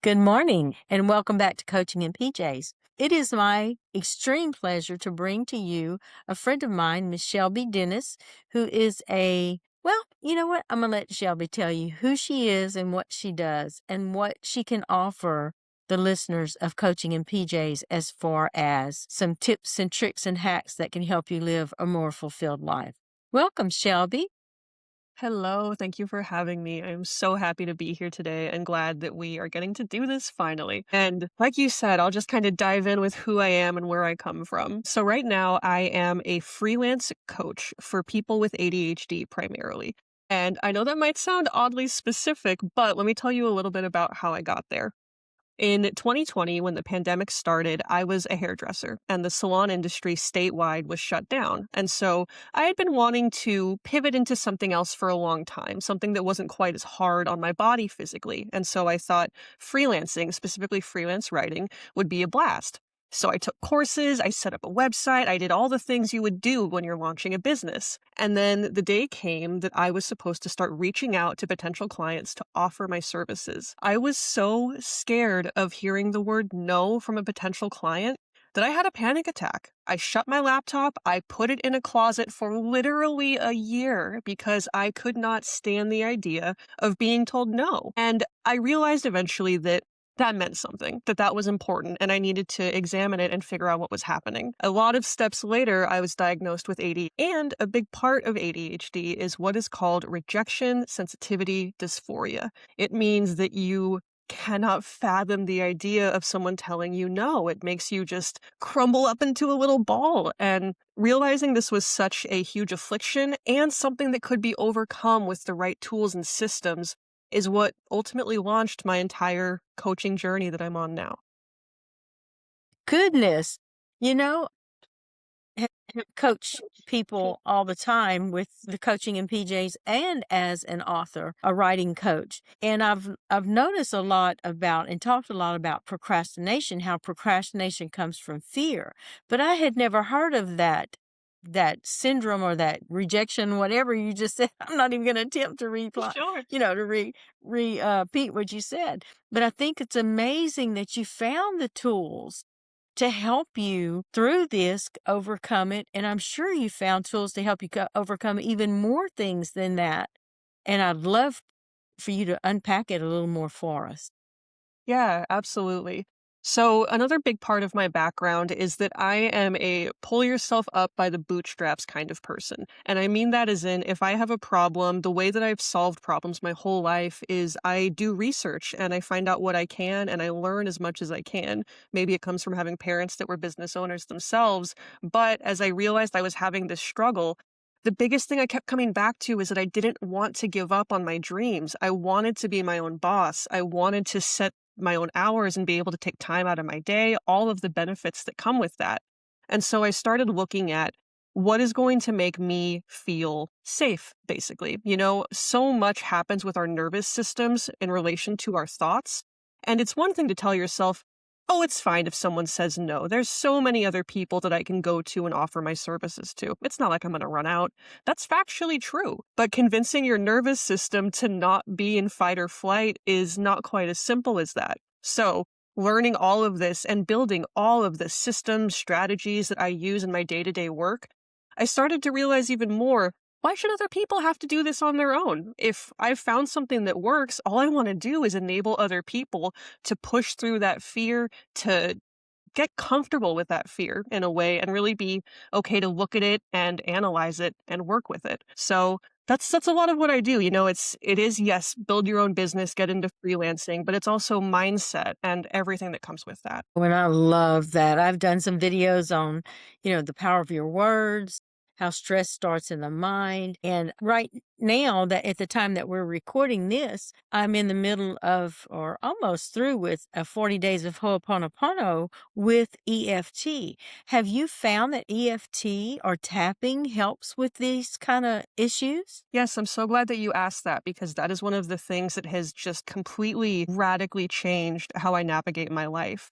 Good morning and welcome back to Coaching in PJs. It is my extreme pleasure to bring to you a friend of mine, Miss Shelby Dennis, who is well, you know what? I'm going to let Shelby tell you who she is and what she does and what she can offer the listeners of Coaching in PJs as far as some tips and tricks and hacks that can help you live a more fulfilled life. Welcome, Shelby. Hello, thank you for having me. I'm so happy to be here today and glad that we are getting to do this finally. And like you said, I'll just kind of dive in with who I am and where I come from. So, right now, I am a freelance coach for people with ADHD primarily. And I know that might sound oddly specific, but let me tell you a little bit about how I got there. In 2020, when the pandemic started, I was a hairdresser and the salon industry statewide was shut down. And so I had been wanting to pivot into something else for a long time, something that wasn't quite as hard on my body physically. And so I thought freelancing, specifically freelance writing, would be a blast. So I took courses, I set up a website, I did all the things you would do when you're launching a business. And then the day came that I was supposed to start reaching out to potential clients to offer my services. I was so scared of hearing the word no from a potential client that I had a panic attack. I shut my laptop, I put it in a closet for literally a year because I could not stand the idea of being told no. And I realized eventually that meant something, that was important, and I needed to examine it and figure out what was happening. A lot of steps later, I was diagnosed with AD, and a big part of ADHD is what is called rejection sensitivity dysphoria. It means that you cannot fathom the idea of someone telling you no. It makes you just crumble up into a little ball. And realizing this was such a huge affliction and something that could be overcome with the right tools and systems is what ultimately launched my entire coaching journey that I'm on now. Goodness. You know, coach people all the time with the Coaching in PJs and as an author, a writing coach. And I've noticed a lot about and talked a lot about procrastination, how procrastination comes from fear. But I had never heard of that syndrome or that rejection, whatever you just said. I'm not even going to attempt to reply, Sure. to repeat what you said. But I think it's amazing that you found the tools to help you through this, overcome it. And I'm sure you found tools to help you overcome even more things than that. And I'd love for you to unpack it a little more for us. Yeah, absolutely. So, another big part of my background is that I am a pull yourself up by the bootstraps kind of person. And I mean that as in, if I have a problem, the way that I've solved problems my whole life is I do research and I find out what I can and I learn as much as I can. Maybe it comes from having parents that were business owners themselves. But as I realized I was having this struggle, the biggest thing I kept coming back to is that I didn't want to give up on my dreams. I wanted to be my own boss. I wanted to set my own hours and be able to take time out of my day, all of the benefits that come with that. And so I started looking at what is going to make me feel safe, basically. So much happens with our nervous systems in relation to our thoughts. And it's one thing to tell yourself, oh, it's fine if someone says no. There's so many other people that I can go to and offer my services to. It's not like I'm going to run out. That's factually true. But convincing your nervous system to not be in fight or flight is not quite as simple as that. So, learning all of this and building all of the systems, strategies that I use in my day to day work, I started to realize even more, why should other people have to do this on their own? If I've found something that works, all I want to do is enable other people to push through that fear, to get comfortable with that fear in a way and really be okay to look at it and analyze it and work with it. So that's a lot of what I do. It is yes, build your own business, get into freelancing, but it's also mindset and everything that comes with that. And I love that. I've done some videos on, the power of your words, how stress starts in the mind. And right now, that at the time that we're recording this, I'm in the middle of or almost through with 40 days of Ho'oponopono with EFT. Have you found that EFT or tapping helps with these kind of issues? Yes, I'm so glad that you asked that because that is one of the things that has just completely radically changed how I navigate my life.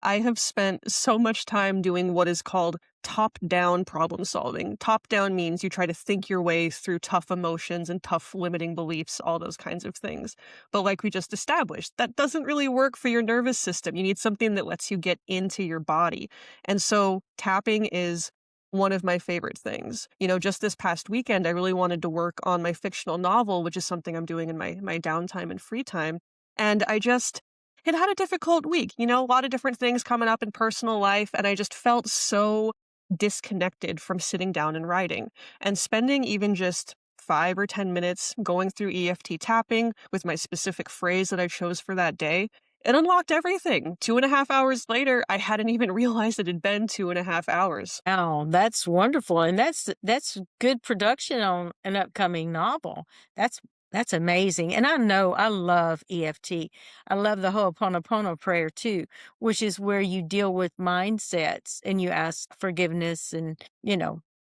I have spent so much time doing what is called top down problem solving. Top down means you try to think your way through tough emotions and tough limiting beliefs, all those kinds of things. But like we just established, that doesn't really work for your nervous system. You need something that lets you get into your body. And so tapping is one of my favorite things. Just this past weekend, I really wanted to work on my fictional novel, which is something I'm doing in my downtime and free time. And I just had a difficult week, a lot of different things coming up in personal life, and I just felt so disconnected from sitting down and writing. And spending even just 5 or 10 minutes going through EFT tapping with my specific phrase that I chose for that day, it unlocked everything. 2.5 hours later, I hadn't even realized it had been 2.5 hours. Oh, that's wonderful, and that's good production on an upcoming novel. That's that's amazing, and I know I love EFT. I love the Ho'oponopono prayer too, which is where you deal with mindsets and you ask forgiveness and,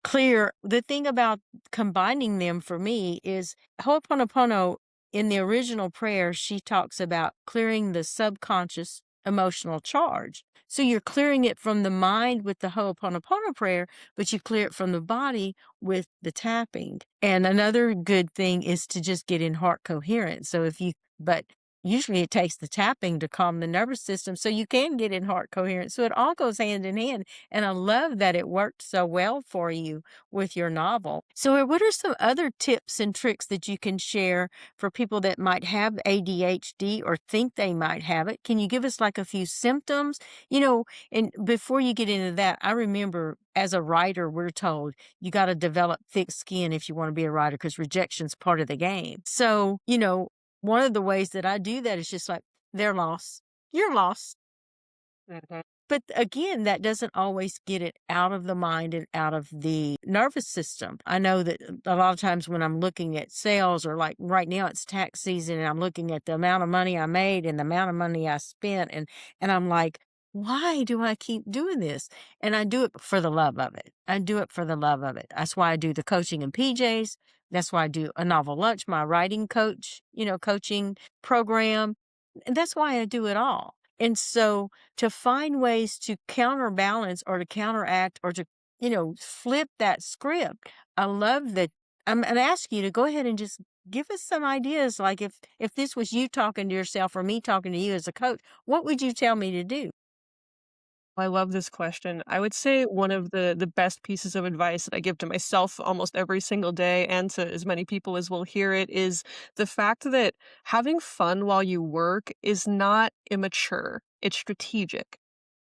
clear. The thing about combining them for me is Ho'oponopono in the original prayer, she talks about clearing the subconscious emotional charge. So you're clearing it from the mind with the Ho'oponopono prayer, but you clear it from the body with the tapping. And another good thing is to just get in heart coherence. But usually it takes the tapping to calm the nervous system so you can get in heart coherence. So it all goes hand in hand. And I love that it worked so well for you with your novel. So, what are some other tips and tricks that you can share for people that might have ADHD or think they might have it? Can you give us like a few symptoms? And before you get into that, I remember as a writer, we're told you got to develop thick skin if you want to be a writer because rejection's part of the game. So, one of the ways that I do that is just like, they're lost. You're lost. Mhm. But again, that doesn't always get it out of the mind and out of the nervous system. I know that a lot of times when I'm looking at sales or like right now it's tax season and I'm looking at the amount of money I made and the amount of money I spent and I'm like, why do I keep doing this? And I do it for the love of it. I do it for the love of it. That's why I do the coaching in PJs. That's why I do a novel lunch, my writing coaching program. And that's why I do it all. And so to find ways to counterbalance or to counteract or to, flip that script. I love that. I'm gonna ask you to go ahead and just give us some ideas. Like if this was you talking to yourself or me talking to you as a coach, what would you tell me to do? I love this question. I would say one of the best pieces of advice that I give to myself almost every single day and to as many people as will hear it is the fact that having fun while you work is not immature. It's strategic.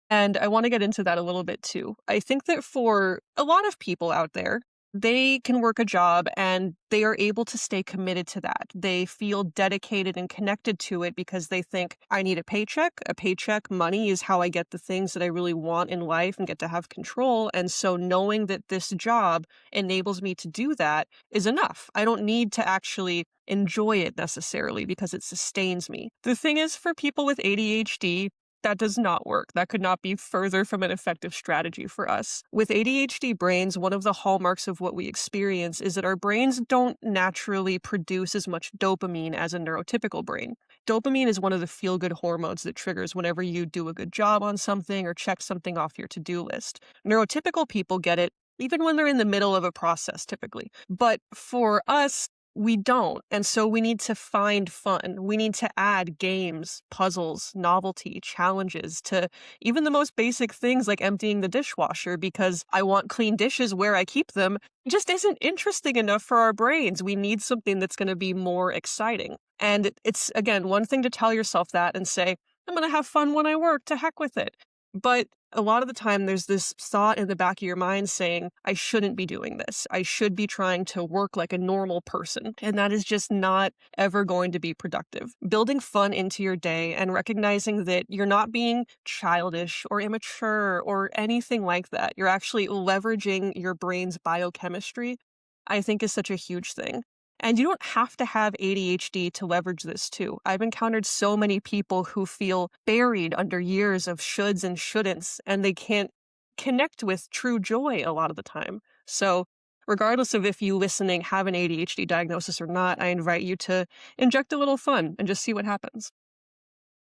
And I want to get into that a little bit too. I think that for a lot of people out there, they can work a job and they are able to stay committed to that. They feel dedicated and connected to it because they think, I need a paycheck. A paycheck, money is how I get the things that I really want in life and get to have control. And so knowing that this job enables me to do that is enough. I don't need to actually enjoy it necessarily because it sustains me. The thing is, for people with ADHD, that does not work. That could not be further from an effective strategy for us. With ADHD brains, one of the hallmarks of what we experience is that our brains don't naturally produce as much dopamine as a neurotypical brain. Dopamine is one of the feel good hormones that triggers whenever you do a good job on something or check something off your to do list. Neurotypical people get it even when they're in the middle of a process, typically. But for us, we don't. And so we need to find fun. We need to add games, puzzles, novelty, challenges to even the most basic things like emptying the dishwasher because I want clean dishes where I keep them. It just isn't interesting enough for our brains. We need something that's going to be more exciting. And it's, again, one thing to tell yourself that and say, I'm going to have fun when I work, to heck with it. But a lot of the time, there's this thought in the back of your mind saying, I shouldn't be doing this. I should be trying to work like a normal person. And that is just not ever going to be productive. Building fun into your day and recognizing that you're not being childish or immature or anything like that. You're actually leveraging your brain's biochemistry, I think is such a huge thing. And you don't have to have ADHD to leverage this too. I've encountered so many people who feel buried under years of shoulds and shouldn'ts, and they can't connect with true joy a lot of the time. So, regardless of if you listening have an ADHD diagnosis or not, I invite you to inject a little fun and just see what happens.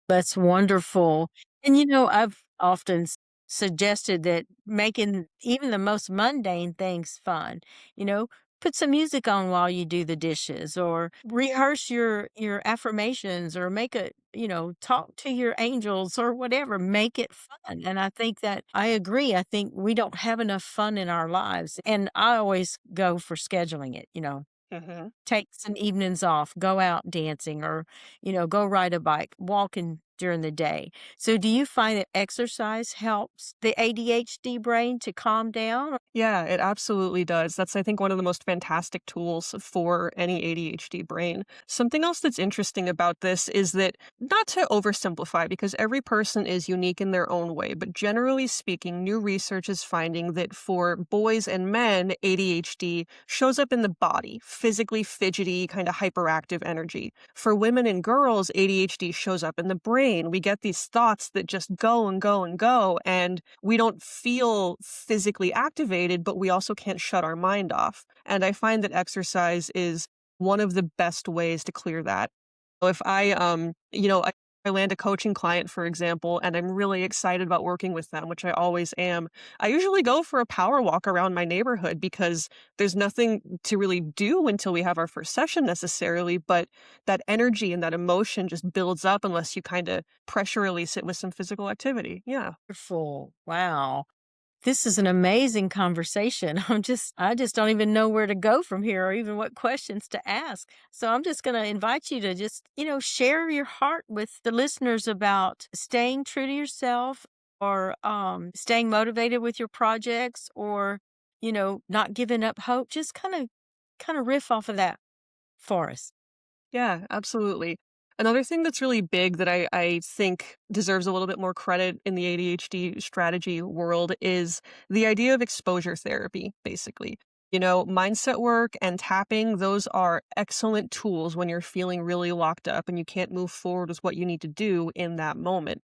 That's wonderful. And I've often suggested that making even the most mundane things fun, you know, put some music on while you do the dishes or rehearse your affirmations or make a, talk to your angels or whatever, make it fun. And I think that I agree. I think we don't have enough fun in our lives. And I always go for scheduling it, Mhm. take some evenings off, go out dancing or, go ride a bike, walking during the day. So do you find that exercise helps the ADHD brain to calm down? Yeah, it absolutely does. That's, I think, one of the most fantastic tools for any ADHD brain. Something else that's interesting about this is that, not to oversimplify, because every person is unique in their own way, but generally speaking, new research is finding that for boys and men, ADHD shows up in the body, physically fidgety, kind of hyperactive energy. For women and girls, ADHD shows up in the brain. We get these thoughts that just go and go and go, and we don't feel physically activated, but we also can't shut our mind off. And I find that exercise is one of the best ways to clear that. If I land a coaching client, for example, and I'm really excited about working with them, which I always am, I usually go for a power walk around my neighborhood because there's nothing to really do until we have our first session necessarily. But that energy and that emotion just builds up unless you kind of pressure release it with some physical activity. Yeah. Wonderful. Wow. This is an amazing conversation. I just don't even know where to go from here or even what questions to ask. So I'm just going to invite you to just, share your heart with the listeners about staying true to yourself or staying motivated with your projects or, not giving up hope. Just kind of riff off of that for us. Yeah, absolutely. Another thing that's really big that I think deserves a little bit more credit in the ADHD strategy world is the idea of exposure therapy, basically. Mindset work and tapping, those are excellent tools when you're feeling really locked up and you can't move forward with what you need to do in that moment.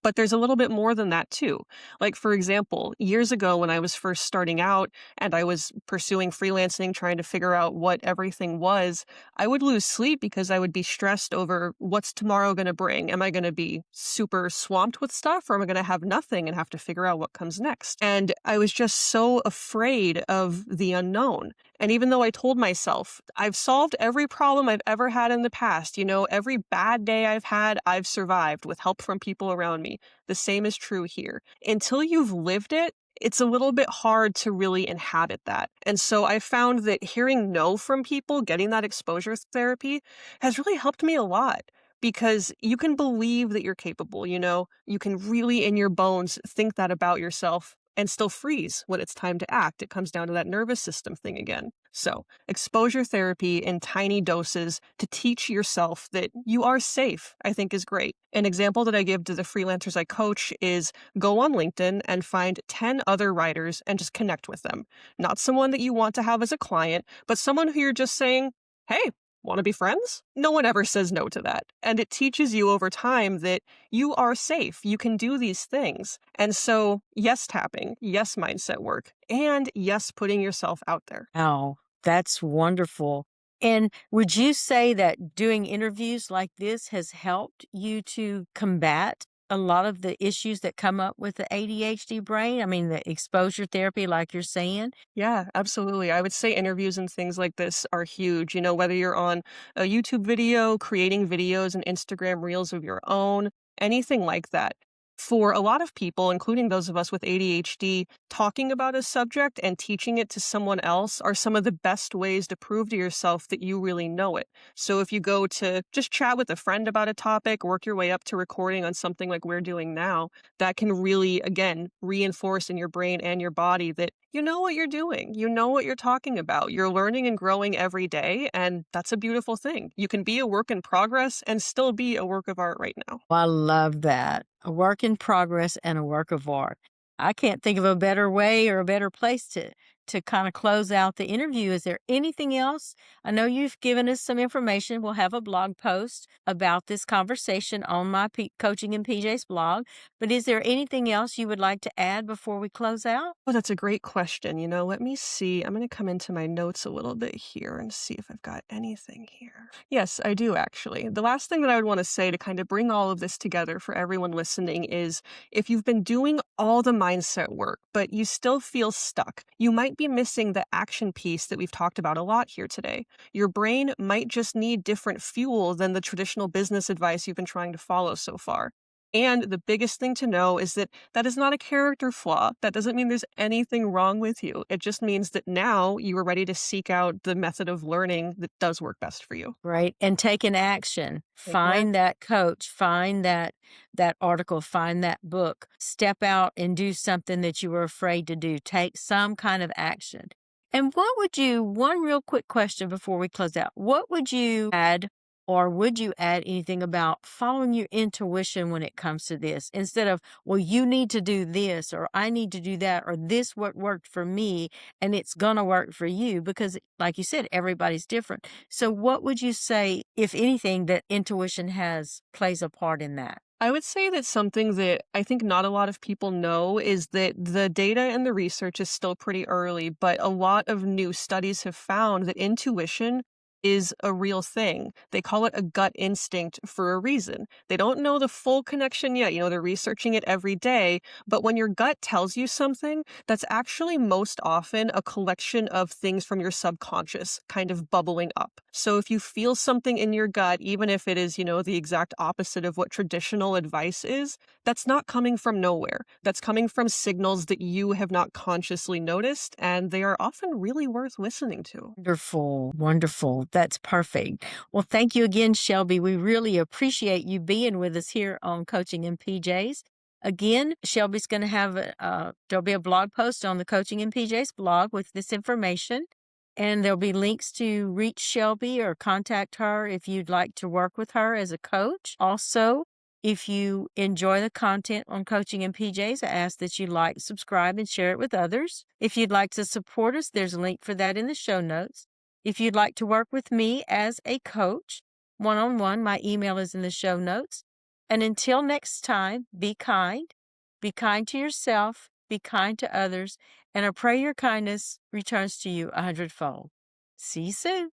But there's a little bit more than that too. Like, for example, years ago when I was first starting out and I was pursuing freelancing, trying to figure out what everything was, I would lose sleep because I would be stressed over what's tomorrow going to bring. Am I going to be super swamped with stuff or am I going to have nothing and have to figure out what comes next? And I was just so afraid of the unknown. And even though I told myself, I've solved every problem I've ever had in the past, every bad day I've had, I've survived with help from people around me. The same is true here. Until you've lived it, it's a little bit hard to really inhabit that. And so I found that hearing no from people, getting that exposure therapy, has really helped me a lot because you can believe that you're capable, you can really in your bones think that about yourself and still freeze when it's time to act. It comes down to that nervous system thing again. So, exposure therapy in tiny doses to teach yourself that you are safe, I think is great. An example that I give to the freelancers I coach is go on LinkedIn and find 10 other writers and just connect with them. Not someone that you want to have as a client, but someone who you're just saying, hey, want to be friends? No one ever says no to that. And it teaches you over time that you are safe. You can do these things. And so, yes, tapping, yes, mindset work, and yes, putting yourself out there. Oh, that's wonderful. And would you say that doing interviews like this has helped you to combat a lot of the issues that come up with the ADHD brain? I mean, the exposure therapy, like you're saying? Yeah, absolutely. I would say interviews and things like this are huge. Whether you're on a YouTube video, creating videos and Instagram reels of your own, anything like that. For a lot of people, including those of us with ADHD, talking about a subject and teaching it to someone else are some of the best ways to prove to yourself that you really know it. So if you go to just chat with a friend about a topic, work your way up to recording on something like we're doing now, that can really, again, reinforce in your brain and your body that you know what you're doing. You know what you're talking about. You're learning and growing every day, and that's a beautiful thing. You can be a work in progress and still be a work of art right now. I love that. A work in progress and a work of art. I can't think of a better way or a better place to to kind of close out the interview, is there anything else? I know you've given us some information. We'll have a blog post about this conversation on my Coaching and PJ's blog. But is there anything else you would like to add before we close out? Oh, that's a great question. Let me see. I'm going to come into my notes a little bit here and see if I've got anything here. Yes, I do actually. The last thing that I would want to say to kind of bring all of this together for everyone listening is if you've been doing all the mindset work, but you still feel stuck, you might be missing the action piece that we've talked about a lot here today. Your brain might just need different fuel than the traditional business advice you've been trying to follow so far. And the biggest thing to know is that that is not a character flaw. That doesn't mean there's anything wrong with you. It just means that now you are ready to seek out the method of learning that does work best for you. Right, and take an action. Exactly. Find that coach, find that article, find that book. Step out and do something that you were afraid to do. Take some kind of action. And what would you one real quick question before we close out. What would you add or would you add anything about following your intuition when it comes to this? Instead of, well, you need to do this or I need to do that or this what worked for me and it's gonna work for you because like you said, everybody's different. So what would you say, if anything, that intuition has plays a part in that? I would say that something that I think not a lot of people know is that the data and the research is still pretty early, but a lot of new studies have found that intuition is a real thing. They call it a gut instinct for a reason. They don't know the full connection yet. They're researching it every day, but when your gut tells you something, that's actually most often a collection of things from your subconscious kind of bubbling up. So if you feel something in your gut, even if it is, the exact opposite of what traditional advice is, that's not coming from nowhere. That's coming from signals that you have not consciously noticed, and they are often really worth listening to. Wonderful, wonderful. That's perfect. Well, thank you again, Shelby. We really appreciate you being with us here on Coaching and PJs. Again, Shelby's going to have there'll be a blog post on the Coaching and PJs blog with this information, and there'll be links to reach Shelby or contact her if you'd like to work with her as a coach. Also, if you enjoy the content on Coaching and PJs, I ask that you like, subscribe, and share it with others. If you'd like to support us, there's a link for that in the show notes. If you'd like to work with me as a coach, one-on-one, my email is in the show notes. And until next time, be kind. Be kind to yourself, be kind to others, and I pray your kindness returns to you 100-fold. See you soon.